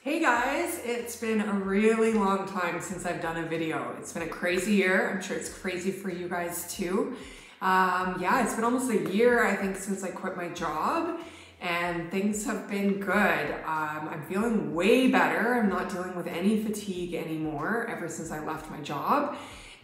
Hey guys, it's been a really long time since I've done a video. It's been a crazy year. I'm sure it's crazy for you guys too. Yeah, it's been almost a year, I think, since I quit my job, and things have been good. I'm feeling way better. I'm not dealing with any fatigue anymore ever since I left my job.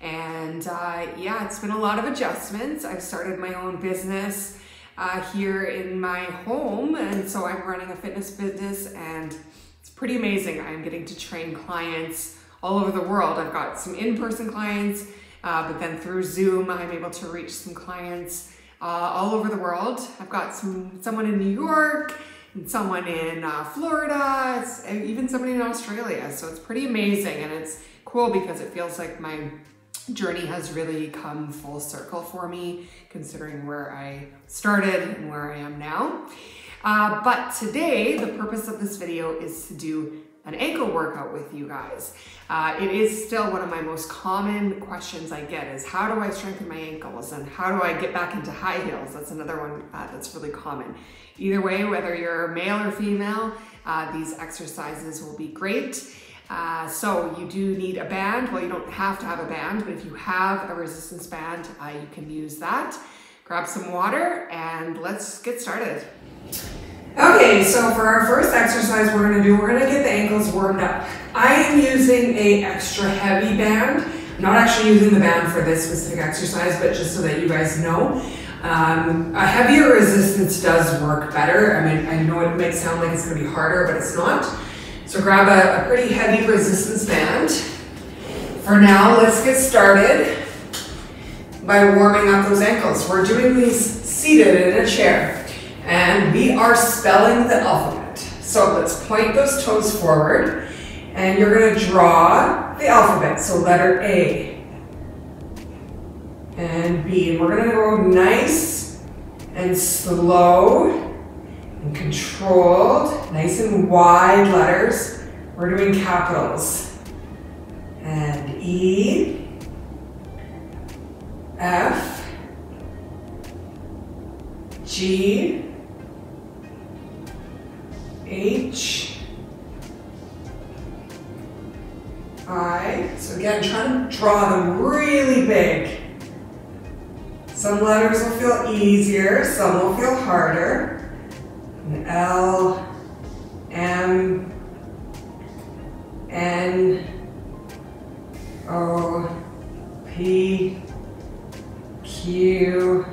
And yeah, it's been a lot of adjustments. I've started my own business here in my home, and so I'm running a fitness business, and it's pretty amazing. I'm getting to train clients all over the world. I've got some in-person clients, but then through Zoom, I'm able to reach some clients all over the world. I've got someone in New York, and someone in Florida, even somebody in Australia. So it's pretty amazing, and it's cool because it feels like my journey has really come full circle for me, considering where I started and where I am now. But today, the purpose of this video is to do an ankle workout with you guys. It is still one of my most common questions I get is, how do I strengthen my ankles and how do I get back into high heels? That's another one that's really common. Either way, whether you're male or female, these exercises will be great. So you do need a band. Well, you don't have to have a band, but if you have a resistance band, you can use that. Grab some water and let's get started. Okay, so for our first exercise we're gonna get the ankles warmed up. I am using a extra heavy band. I'm not actually using the band for this specific exercise, but just so that you guys know. A heavier resistance does work better. I mean, I know it might sound like it's gonna be harder, but it's not. So grab a pretty heavy resistance band. For now, let's get started by warming up those ankles. We're doing these seated in a chair. And we are spelling the alphabet. So let's point those toes forward, and you're gonna draw the alphabet. So letter A and B. And we're gonna go nice and slow and controlled, nice and wide letters. We're doing capitals. And E, F, G, H, I. So again, try to draw them really big. Some letters will feel easier, some will feel harder. And L, M, N, O, P, Q.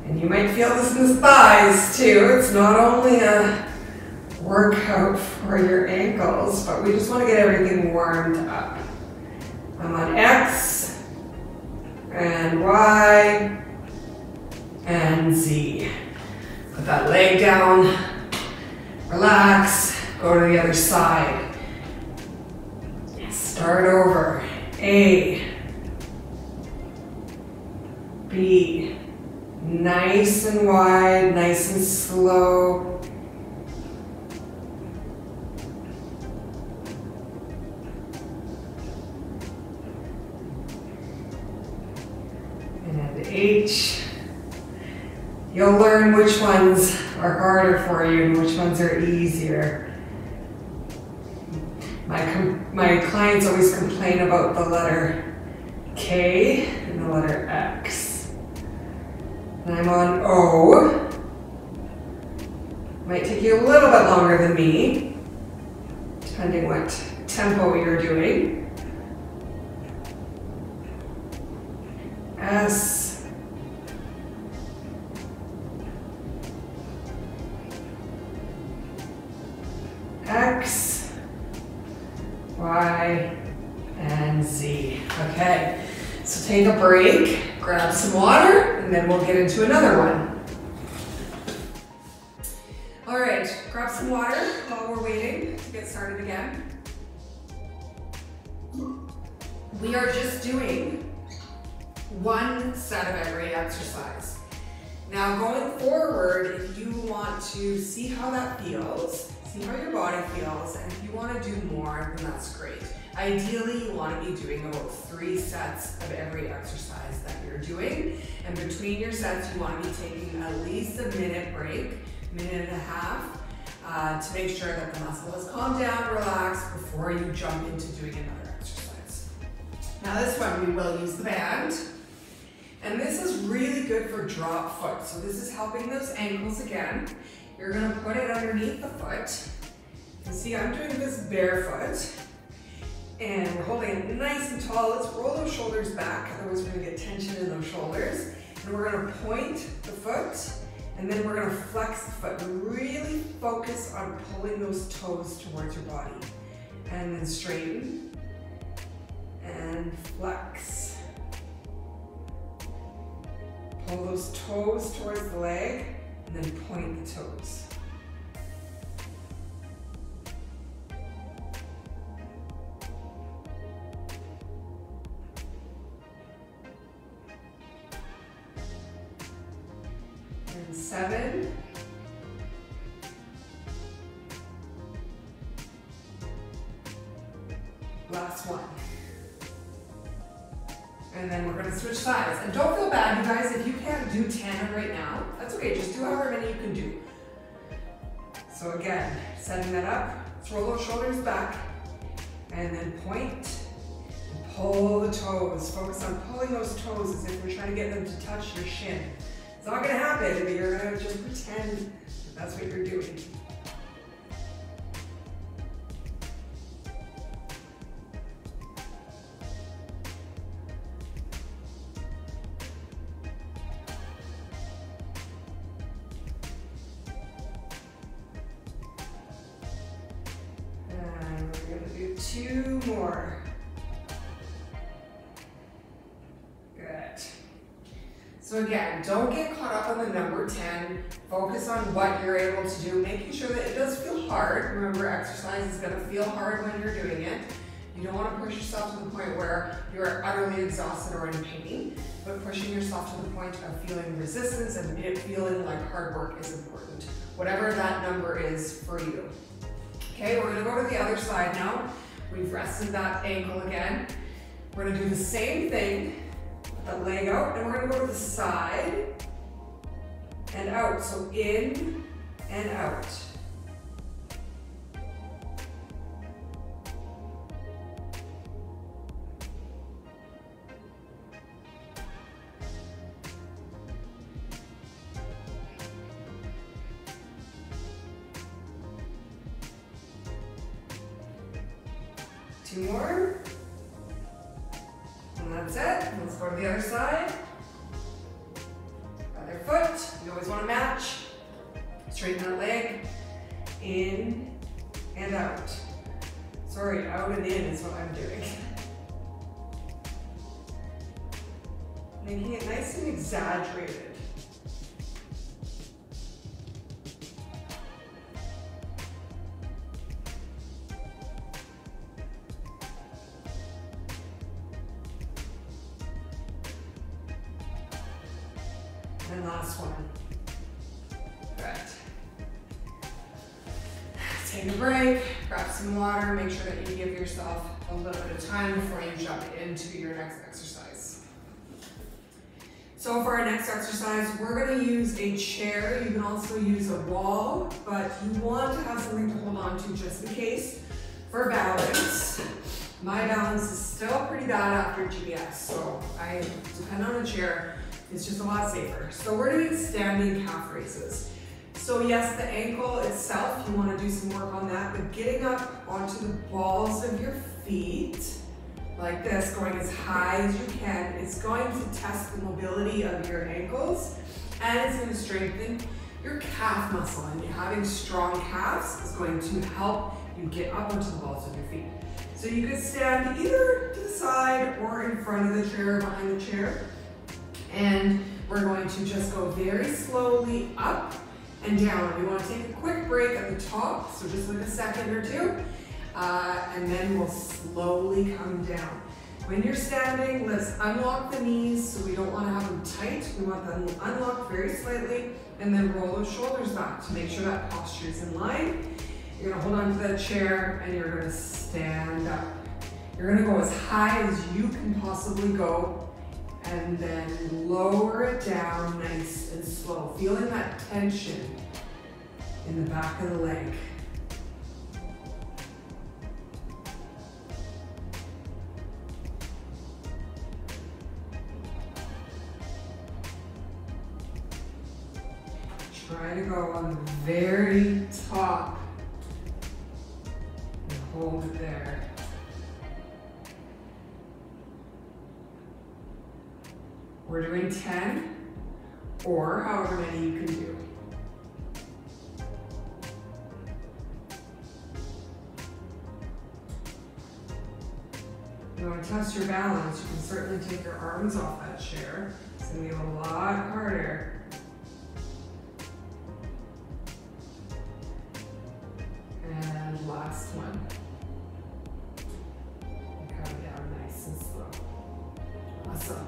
And you might feel this in the thighs too. It's not only a workout for your ankles, but we just want to get everything warmed up. I'm on X and Y and Z. Put that leg down, relax, go to the other side. Start over. A, B, nice and wide, nice and slow. And then H. You'll learn which ones are harder for you and which ones are easier. My clients always complain about the letter K and the letter X. And I'm on O. Might take you a little bit longer than me, depending what tempo you're doing. S. X. Y. And Z. Okay, so take a break, grab some water, and then we'll get into another one. All right, grab some water while we're waiting to get started again. We are just doing one set of every exercise. Now going forward, if you want to see how that feels, see how your body feels, and if you want to do more, then that's great. Ideally, you want to be doing about 3 sets of every exercise that you're doing. And between your sets, you want to be taking at least a minute break, minute and a half, to make sure that the muscle is calmed down, relaxed before you jump into doing another exercise. Now this one, we will use the band. And this is really good for drop foot. So this is helping those ankles again. You're gonna put it underneath the foot. You see, I'm doing this barefoot. And we're holding it nice and tall. Let's roll those shoulders back, otherwise we're gonna get tension in those shoulders. And we're gonna point the foot, and then we're gonna flex the foot. Really focus on pulling those toes towards your body. And then straighten, and flex. Pull those toes towards the leg, and then point the toes. And 7. Last one. And then we're gonna switch sides. And don't feel bad, you guys, if you can't do 10 right now, that's okay, just do however many you can do. So again, setting that up, let's roll those shoulders back, and then point, and pull the toes. Focus on pulling those toes as if you're trying to get them to touch your shin. It's not gonna happen, but you're gonna just pretend that that's what you're doing. And we're gonna do 2 more. So again, don't get caught up on the number 10. Focus on what you're able to do, making sure that it does feel hard. Remember, exercise is gonna feel hard when you're doing it. You don't wanna push yourself to the point where you're utterly exhausted or in pain, but pushing yourself to the point of feeling resistance and it feeling like hard work is important. Whatever that number is for you. Okay, we're gonna go to the other side now. We've rested that ankle again. We're gonna do the same thing. That leg out, and we're gonna go to the side and out. So in and out. Two more. And that's it. Let's go to the other side. Other foot. You always want to match. Straighten that leg. In and out. Sorry, out and in is what I'm doing. Making it nice and exaggerated. And last one. Good. Take a break, grab some water, make sure that you give yourself a little bit of time before you jump into your next exercise. So for our next exercise, we're going to use a chair. You can also use a wall, but you want to have something to hold on to just in case for balance. My balance is still pretty bad after GBS, so I depend on a chair. It's just a lot safer. So we're doing standing calf raises. So yes, the ankle itself, you want to do some work on that, but getting up onto the balls of your feet, like this, going as high as you can, it's going to test the mobility of your ankles, and it's going to strengthen your calf muscle, and having strong calves is going to help you get up onto the balls of your feet. So you could stand either to the side or in front of the chair, behind the chair. And we're going to just go very slowly up and down. We want to take a quick break at the top, so just like a second or two, and then we'll slowly come down. When you're standing, let's unlock the knees, so we don't want to have them tight. We want them unlocked very slightly, and then roll those shoulders back to make sure that posture is in line. You're going to hold on to that chair, and you're going to stand up. You're going to go as high as you can possibly go, and then lower it down nice and slow, feeling that tension in the back of the leg. Try to go on the very top and hold it there. We're doing 10 or however many you can do. You want to test your balance, you can certainly take your arms off that chair. It's going to be a lot harder. And last one. Come down nice and slow. Awesome.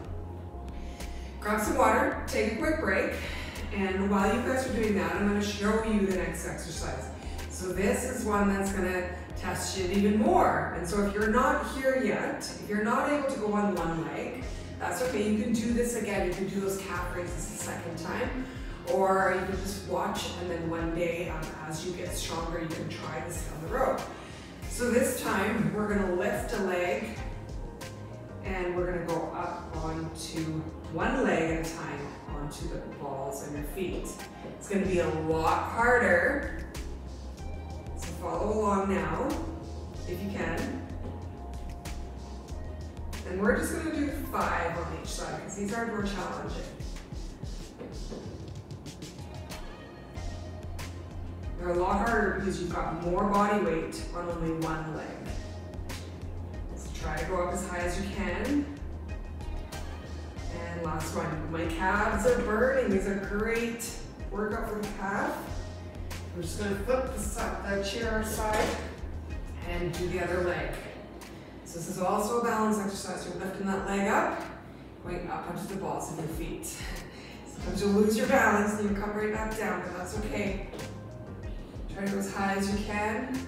Grab some water, take a quick break, and while you guys are doing that, I'm going to show you the next exercise. So this is one that's going to test you even more. And so if you're not here yet, if you're not able to go on one leg, that's okay. You can do this again. You can do those calf raises a second time, or you can just watch, and then one day as you get stronger, you can try this down the road. So this time we're going to lift a leg and we're going to go up onto one leg at a time onto the balls of your feet. It's going to be a lot harder. So follow along now, if you can. And we're just going to do 5 on each side because these are more challenging. They're a lot harder because you've got more body weight on only one leg. So try to go up as high as you can. And last one. My calves are burning. These are great workout for the calf. We're just going to flip the chair aside and do the other leg. So this is also a balance exercise. You're lifting that leg up, going up onto the balls of your feet. Sometimes you'll lose your balance and you come right back down, but that's okay. Try to go as high as you can.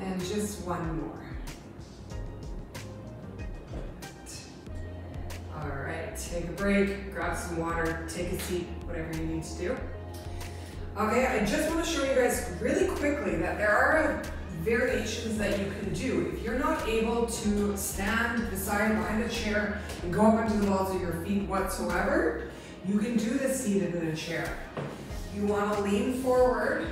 And just one more. All right, take a break, grab some water, take a seat, whatever you need to do. Okay, I just want to show you guys really quickly that there are variations that you can do. If you're not able to stand behind a chair and go up onto the balls of your feet whatsoever, you can do this seated in a chair. You want to lean forward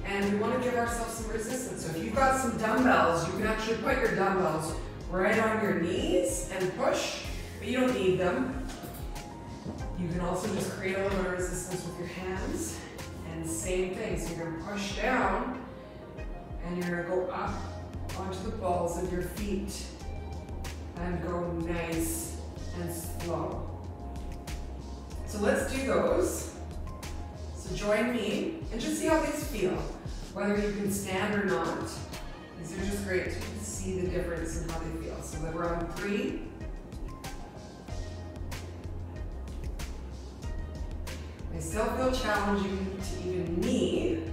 and we want to give ourselves some resistance. So if you've got some dumbbells, you can actually put your dumbbells right on your knees and push, but you don't need them. You can also just create a little bit of resistance with your hands, and same thing. So you're going to push down and you're going to go up onto the balls of your feet and go nice and slow. So let's do those. So join me and just see how these feel, whether you can stand or not. These are just great to see the difference in how they feel. So then we're on 3. They still feel challenging to even knee,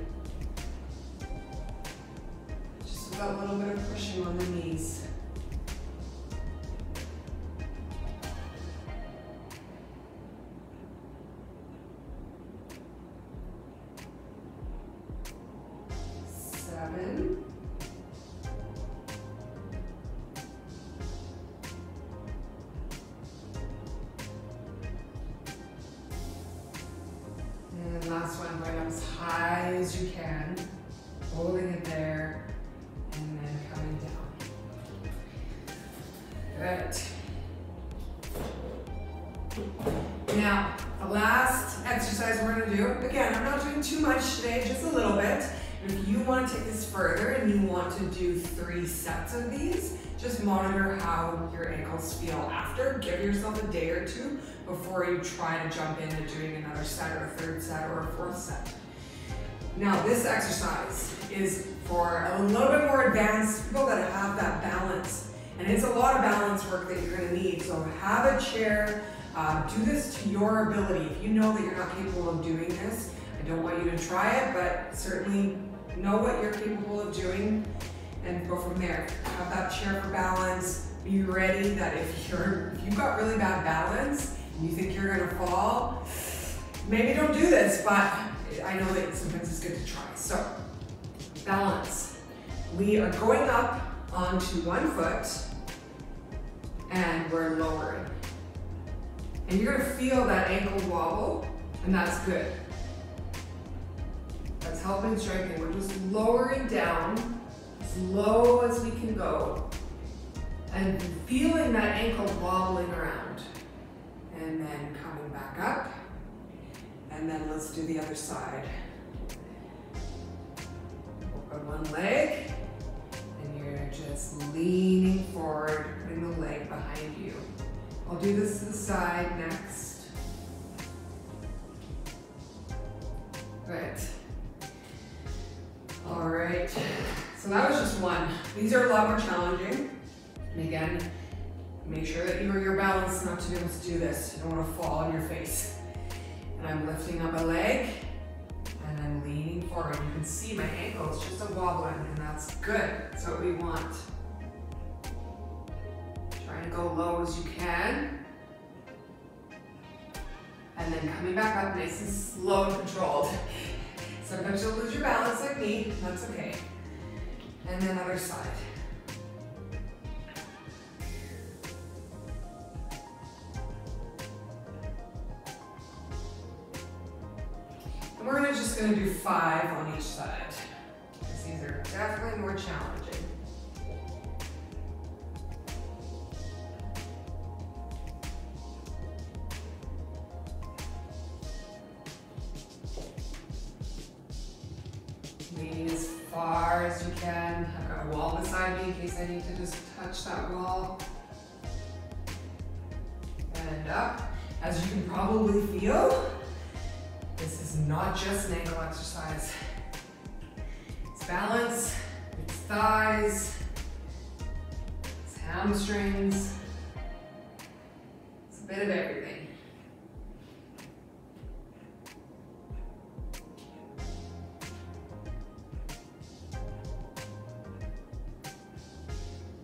just with that little bit of pushing on the knees. Last one, right up as high as you can, holding it there, and then coming down. Good. Now, the last exercise we're going to do, again, I'm not doing too much today, just a little bit. If you want to take this further and you want to do 3 sets of these, just monitor how your ankles feel after. Give yourself a day or 2 before you try to jump into doing another set or a 3rd set or a 4th set. Now this exercise is for a little bit more advanced people that have that balance. And it's a lot of balance work that you're going to need. So have a chair, do this to your ability. If you know that you're not capable of doing this, I don't want you to try it, but certainly know what you're capable of doing and go from there. Have that chair for balance. Be ready that if you've got really bad balance and you think you're gonna fall, maybe don't do this, but I know that sometimes it's good to try. So, balance. We are going up onto one foot and we're lowering. And you're gonna feel that ankle wobble, and that's good. That's helping strengthen. We're just lowering down as low as we can go and feeling that ankle wobbling around. And then coming back up. And then let's do the other side. Open one leg, and you're just leaning forward, putting the leg behind you. I'll do this to the side next. Good. All right, so that was just one. These are a lot more challenging. And again, make sure that you are your balance not to be able to do this. You don't want to fall on your face. And I'm lifting up a leg, and I'm leaning forward. You can see my ankle is just a wobbling, and that's good. That's what we want. Try to go low as you can. And then coming back up nice and slow and controlled. Sometimes you'll lose your balance like me, that's okay. And then other side. And we're just gonna do 5 on each side, because these are definitely more challenging. Leaning as far as you can. I've got a wall beside me in case I need to just touch that wall. And up. As you can probably feel, this is not just an ankle exercise. It's balance, it's thighs, it's hamstrings, it's a bit of everything.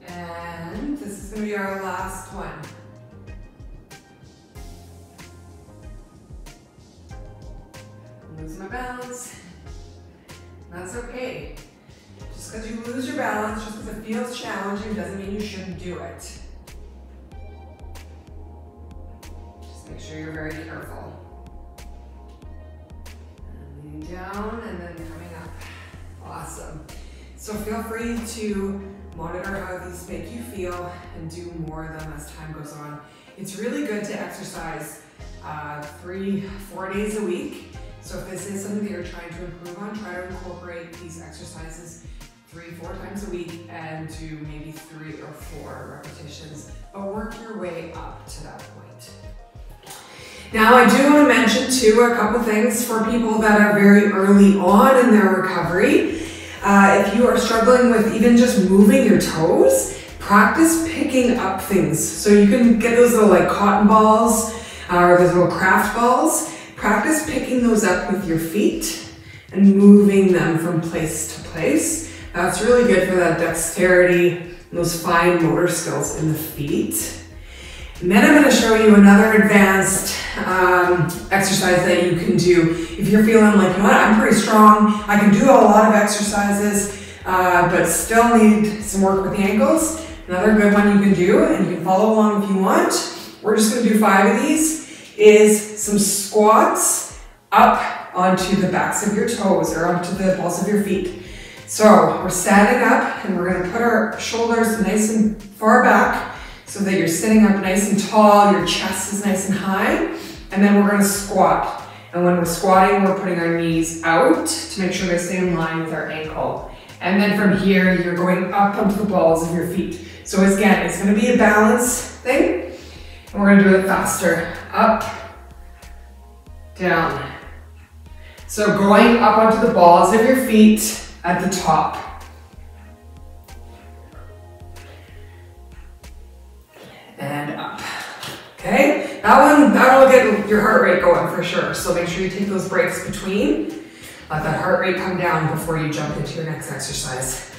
And this is going to be our last one. Lose my balance. That's okay. Just because you lose your balance, just because it feels challenging, doesn't mean you shouldn't do it. Just make sure you're very careful. And leaning down and then coming up. Awesome. So feel free to monitor how these make you feel and do more of them as time goes on. It's really good to exercise 3-4 days a week. So if this is something that you're trying to improve on, try to incorporate these exercises 3-4 times a week and do maybe 3 or 4 repetitions, but work your way up to that point. Now I do want to mention too a couple things for people that are very early on in their recovery. If you are struggling with even just moving your toes, practice picking up things. So you can get those little like cotton balls or those little craft balls. Practice picking those up with your feet and moving them from place to place. That's really good for that dexterity and those fine motor skills in the feet. And then I'm going to show you another advanced exercise that you can do. If you're feeling like, you know what, I'm pretty strong, I can do a lot of exercises, but still need some work with the ankles. Another good one you can do, and you can follow along if you want. We're just going to do 5 of these. Is some squats up onto the backs of your toes or onto the balls of your feet. So we're standing up and we're going to put our shoulders nice and far back so that you're sitting up nice and tall, your chest is nice and high, and then we're going to squat. And when we're squatting, we're putting our knees out to make sure they stay in line with our ankle. And then from here, you're going up onto the balls of your feet. So again, it's going to be a balance thing. And we're going to do it faster. Up, down. So going up onto the balls of your feet at the top. And up. Okay? That'll get your heart rate going for sure. So make sure you take those breaks between. Let that heart rate come down before you jump into your next exercise.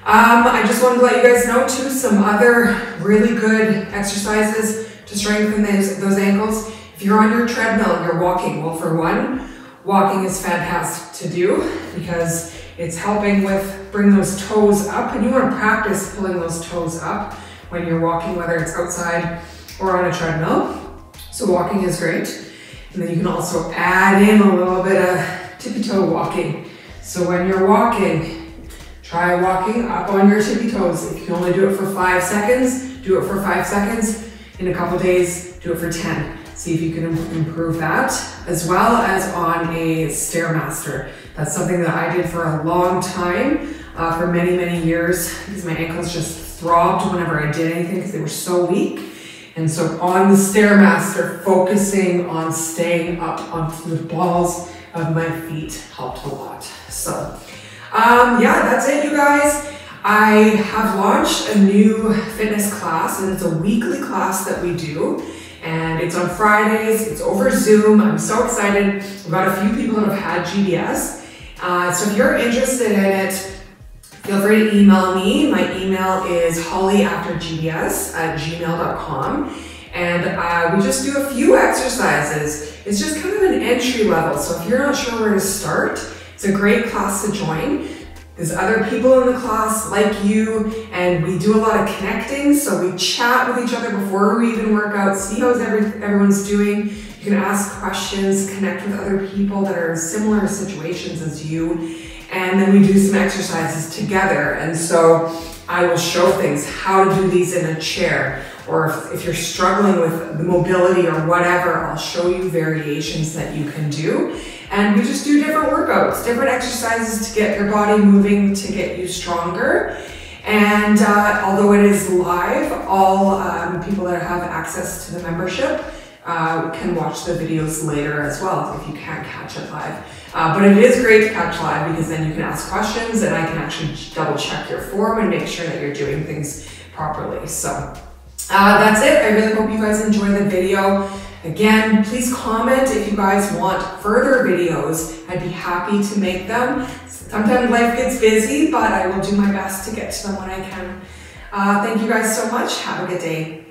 I just wanted to let you guys know too, some other really good exercises to strengthen those ankles. If you're on your treadmill, you're walking. Well, for one, walking is fantastic to do because it's helping with bring those toes up, and you want to practice pulling those toes up when you're walking, whether it's outside or on a treadmill. So walking is great. And then you can also add in a little bit of tippy toe walking. So when you're walking, try walking up on your tippy toes. If you can only do it for 5 seconds, do it for 5 seconds. In a couple days, do it for 10. See if you can improve that, as well as on a Stairmaster. That's something that I did for a long time, for many, many years, because my ankles just throbbed whenever I did anything because they were so weak. And so on the Stairmaster, focusing on staying up onto the balls of my feet helped a lot. So yeah, that's it, you guys. I have launched a new fitness class, and it's a weekly class that we do. And it's on Fridays, it's over Zoom. I'm so excited. We've got a few people that have had GBS. So if you're interested in it, feel free to email me. My email is hollyaftergbs@gmail.com. And we just do a few exercises. It's just kind of an entry level. So if you're not sure where to start, it's a great class to join. There's other people in the class like you, and we do a lot of connecting. So we chat with each other before we even work out, see how everyone's doing. You can ask questions, connect with other people that are in similar situations as you. And then we do some exercises together. And so I will show things, how to do these in a chair, or if you're struggling with the mobility or whatever, I'll show you variations that you can do. And we just do different workouts, different exercises to get your body moving, to get you stronger. And although it is live, all people that have access to the membership can watch the videos later as well if you can't catch it live. But it is great to catch live because then you can ask questions and I can actually double check your form and make sure that you're doing things properly. So that's it. I really hope you guys enjoy the video. Again, please comment if you guys want further videos. I'd be happy to make them. Sometimes life gets busy, but I will do my best to get to them when I can. Thank you guys so much. Have a good day.